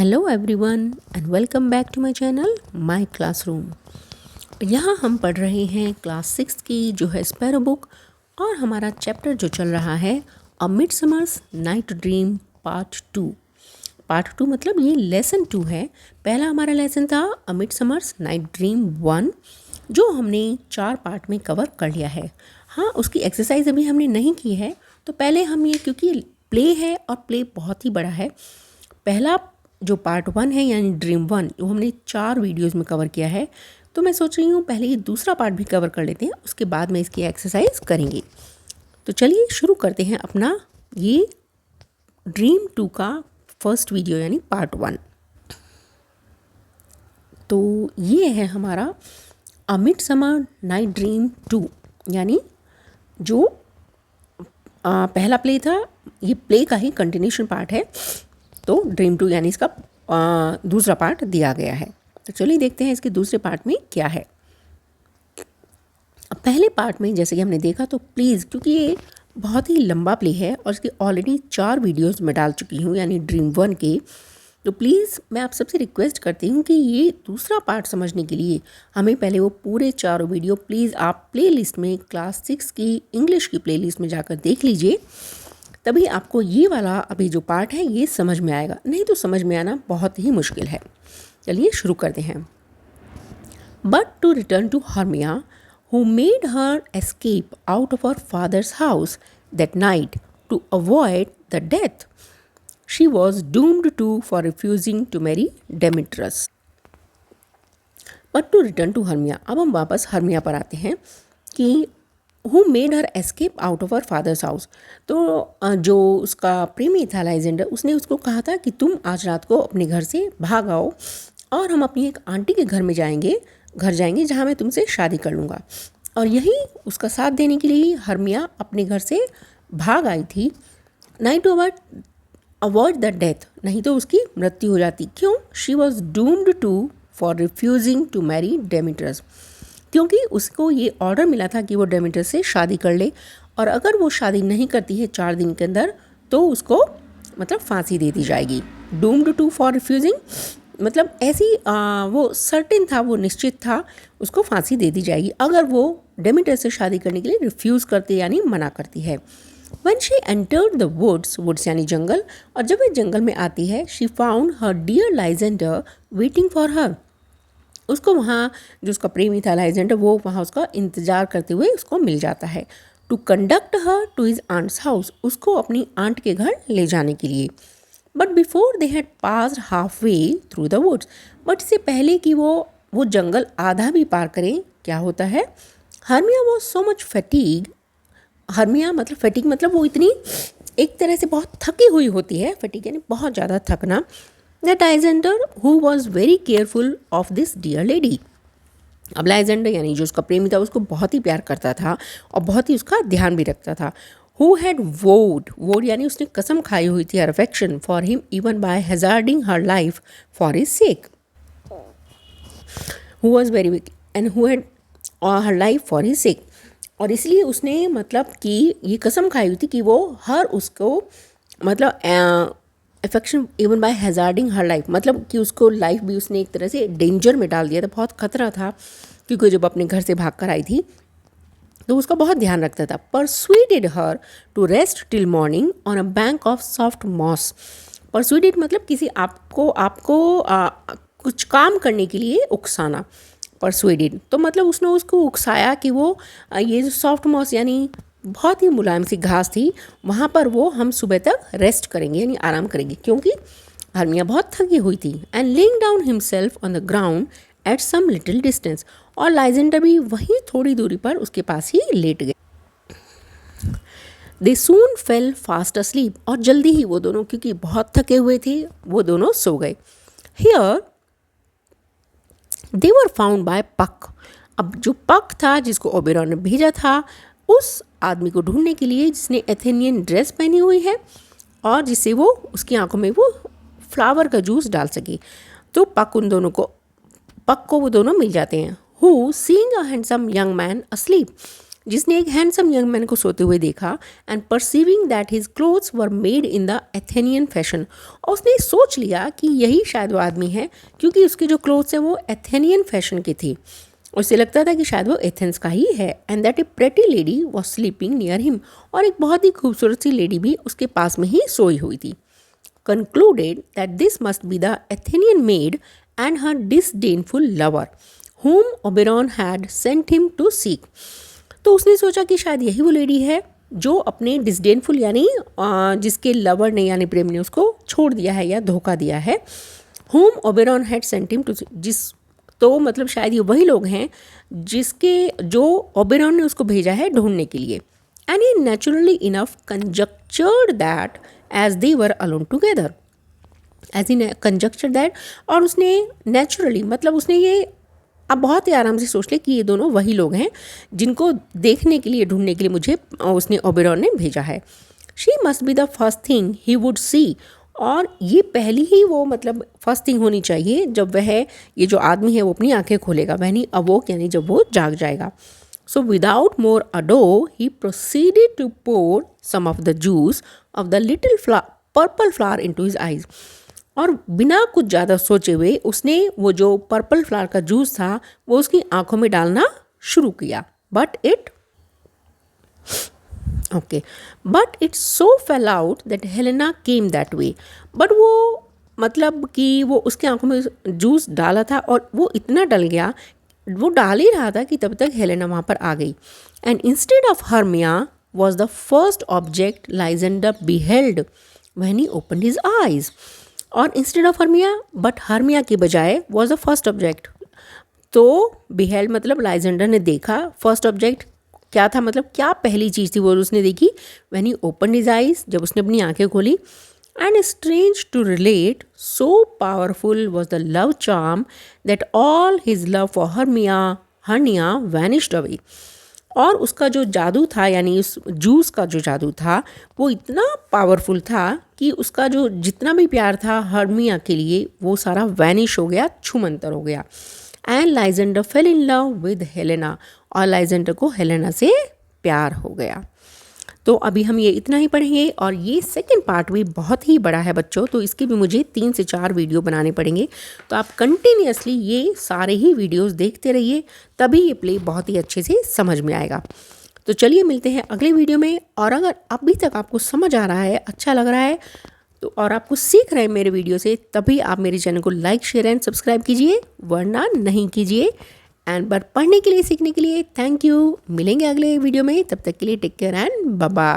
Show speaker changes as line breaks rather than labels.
Hello everyone and welcome back to my channel my classroom. यहाँ हम पढ़ रहे हैं क्लास 6 की जो है स्पैरो बुक और हमारा चैप्टर जो चल रहा है अ मिडसमर्स नाइट ड्रीम पार्ट 2। पार्ट 2 मतलब ये लेसन 2 है। पहला हमारा लेसन था अ मिडसमर्स नाइट ड्रीम 1 जो हमने 4 पार्ट में कवर कर लिया है। हाँ, उसकी एक्सरसाइज अभी हमने नहीं की है, तो पहले हम ये, क्योंकि प्ले है और प्ले बहुत ही बड़ा है, पहला जो पार्ट 1 है यानी ड्रीम 1 जो हमने 4 वीडियोस में कवर किया है, तो मैं सोच रही हूँ पहले ये दूसरा पार्ट भी कवर कर लेते हैं, उसके बाद में इसकी एक्सरसाइज करेंगे। तो चलिए शुरू करते हैं अपना ये ड्रीम 2 का फर्स्ट वीडियो यानी पार्ट 1। तो ये है हमारा अ मिडसमर नाइट ड्रीम 2 यानी जो पहला प्ले था, ये प्ले का ही कंटिन्यूशन पार्ट है। तो ड्रीम 2 यानी इसका दूसरा पार्ट दिया गया है। तो चलिए देखते हैं इसके दूसरे पार्ट में क्या है। पहले पार्ट में जैसे कि हमने देखा, तो प्लीज़, क्योंकि ये बहुत ही लंबा प्ले है और इसके ऑलरेडी 4 वीडियोस में डाल चुकी हूँ यानी ड्रीम 1 के, तो प्लीज़ मैं आप सबसे रिक्वेस्ट करती हूँ कि ये दूसरा पार्ट समझने के लिए हमें पहले वो पूरे 4 वीडियो प्लीज़ आप प्लेलिस्ट में क्लास 6 की इंग्लिश की प्लेलिस्ट में जाकर देख लीजिए, तभी आपको ये वाला अभी जो पार्ट है ये समझ में आएगा, नहीं तो समझ में आना बहुत ही मुश्किल है। चलिए शुरू करते हैं। But to return to Hermia who made her escape out of her father's house that night to avoid the death she was doomed to for refusing to marry Demetrius. But to return to Hermia, अब हम वापस Hermia पर आते हैं कि who made her escape out of her father's house। तो जो उसका प्रेमी था लाइजेंडर, उसने उसको कहा था कि तुम आज रात को अपने घर से भाग आओ और हम अपनी एक आंटी के घर जाएंगे जहाँ मैं तुमसे शादी कर लूँगा। और यही उसका साथ देने के लिए हर्मिया अपने घर से भाग आई थी, नहीं टू अवॉइड द डेथ, नहीं तो उसकी मृत्यु हो जाती। क्यों? She was doomed to for refusing to marry Demetrius, क्योंकि उसको ये ऑर्डर मिला था कि वो डेमिट्रस से शादी कर ले, और अगर वो शादी नहीं करती है 4 दिन के अंदर तो उसको मतलब फांसी दे दी जाएगी। डूम्ड टू फॉर रिफ्यूजिंग मतलब ऐसी वो सर्टेन था, वो निश्चित था, उसको फांसी दे दी जाएगी अगर वो डेमिट्रस से शादी करने के लिए रिफ्यूज़ करती यानी मना करती है। When she entered the woods यानी जंगल, और जब वह जंगल में आती है, she found her dear Lysander waiting for her। उसको वहाँ जो उसका प्रेमी था लाइजेंडर, वो वहाँ उसका इंतज़ार करते हुए उसको मिल जाता है। To conduct her to his aunt's house, उसको अपनी आंट के घर ले जाने के लिए। But before they had passed half way through the woods, but इससे पहले कि वो जंगल आधा भी पार करें, क्या होता है, Hermia was so much fatigue. Hermia मतलब फैटीग मतलब वो इतनी एक तरह से बहुत थकी हुई होती है, फैटीग यानी बहुत ज़्यादा थकना। That Lysander who was very careful of this dear lady. अब लाइजेंडर यानी जो उसका प्रेमी था उसको बहुत ही प्यार करता था और बहुत ही उसका ध्यान भी रखता था। Who had vowed यानी उसने कसम खाई हुई थी, her affection for him even by hazarding her life for his sake, who was very weak and who had her life for his sake। और इसलिए उसने मतलब कि ये कसम खाई हुई थी कि वो हर उसको मतलब affection even by hazarding her life, मतलब कि उसको लाइफ भी उसने एक तरह से डेंजर में डाल दिया था, बहुत खतरा था, क्योंकि जब अपने घर से भाग कर आई थी तो उसका बहुत ध्यान रखता था। परsuaded her to rest till morning on a bank of soft moss। परsuaded मतलब किसी आपको कुछ काम करने के लिए उकसाना। परsuaded तो मतलब उसने उसको उकसाया कि वो ये जो सॉफ्ट मॉस यानी बहुत ही मुलायम सी घास थी, वहाँ पर वो हम सुबह तक रेस्ट करेंगे यानी आराम करेंगे, क्योंकि हर्मिया बहुत थकी हुई थी। And laying down himself on the ground at some little distance, और लाइजेंडर भी वहीं थोड़ी दूरी पर उसके पास ही लेट गए। दे सून फेल फास्ट अस्लीप, और जल्दी ही वो दोनों, क्योंकि बहुत थके हुए थे, वो दोनों सो गए। Here they were found by पक। अब जो पक था जिसको ओबेरॉन ने भेजा था उस आदमी को ढूंढने के लिए जिसने एथेनियन ड्रेस पहनी हुई है और जिससे वो उसकी आंखों में वो फ्लावर का जूस डाल सके। तो पक को वो दोनों मिल जाते हैं। Who seeing a handsome young man asleep, जिसने एक हैंडसम यंग मैन को सोते हुए देखा and perceiving that his clothes were made in the Athenian fashion, और उसने सोच लिया कि यही शायद वो आदमी है क्योंकि उसके जो क्लोथ्स हैं वो एथेनियन फैशन के थे। उसे लगता था कि शायद वो एथेंस का ही है। And that A pretty lady was sleeping near him, और एक बहुत ही खूबसूरत सी लेडी भी उसके पास में ही सोई हुई थी। Concluded that this must be the Athenian maid and her disdainful lover, whom Oberon had sent him to seek. तो उसने सोचा कि शायद यही वो लेडी है जो अपने डिसडेनफुल यानी जिसके लवर ने यानी प्रेम ने उसको छोड़ दिया है या धोखा दिया है। whom Oberon had sent him to seek, तो मतलब शायद ये वही लोग हैं जो ओबेरॉन ने उसको भेजा है ढूंढने के लिए। And he naturally enough conjectured that as they were alone together, as in conjecture that, और उसने नेचुरली मतलब उसने ये अब बहुत ही आराम से सोच ले कि ये दोनों वही लोग हैं जिनको देखने के लिए ढूंढने के लिए मुझे उसने ओबेरॉन ने भेजा है। She must be the first thing he would see, और ये पहली ही वो मतलब फर्स्ट थिंग होनी चाहिए जब वह ये जो आदमी है वो अपनी आंखें खोलेगा, वह नहीं अवोक यानी जब वो जाग जाएगा। So without more ado he proceeded to pour some of the juice of the little purple flower into his eyes, और बिना कुछ ज़्यादा सोचे हुए उसने वो जो पर्पल फ्लावर का जूस था वो उसकी आंखों में डालना शुरू किया। But it so fail out that Helena came that way, but वो मतलब कि वो उसके आंखों में जूस डाला था और वो इतना डल गया, वो डाल ही रहा था कि तब तक हेलेना वहाँ पर आ गई। And instead of Hermia was the first object Lysander beheld when he opened his eyes, और instead of Hermia but Hermia के बजाय वॉज द फर्स्ट ऑब्जेक्ट, तो बिहेल्ड मतलब लाइजेंडर ने देखा, फर्स्ट ऑब्जेक्ट क्या था मतलब क्या पहली चीज़ थी वो उसने देखी, when he opened his eyes जब उसने अपनी आंखें खोली। And strange to relate so powerful was the love charm that all his love for Hermia vanished away, और उसका जो जादू था यानी उस जूस का जो जादू था वो इतना पावरफुल था कि उसका जो जितना भी प्यार था हर्मिया के लिए वो सारा वैनिश हो गया, छूमंतर हो गया। And Lysander fell in love with Helena, और लाइजेंडर को हेलेना से प्यार हो गया। तो अभी हम ये इतना ही पढ़ेंगे, और ये सेकंड पार्ट भी बहुत ही बड़ा है बच्चों, तो इसके भी मुझे 3 से 4 वीडियो बनाने पड़ेंगे। तो आप कंटिन्यूअसली ये सारे ही वीडियोस देखते रहिए, तभी ये प्ले बहुत ही अच्छे से समझ में आएगा। तो चलिए मिलते हैं अगले वीडियो में, और अगर अभी तक आपको समझ आ रहा है, अच्छा लग रहा है तो और आपको सीख रहे हैं मेरे वीडियो से, तभी आप मेरे चैनल को लाइक शेयर एंड सब्सक्राइब कीजिए, वरना नहीं कीजिए। एंड बट पढ़ने के लिए सीखने के लिए थैंक यू। मिलेंगे अगले वीडियो में, तब तक के लिए take care and bye bye.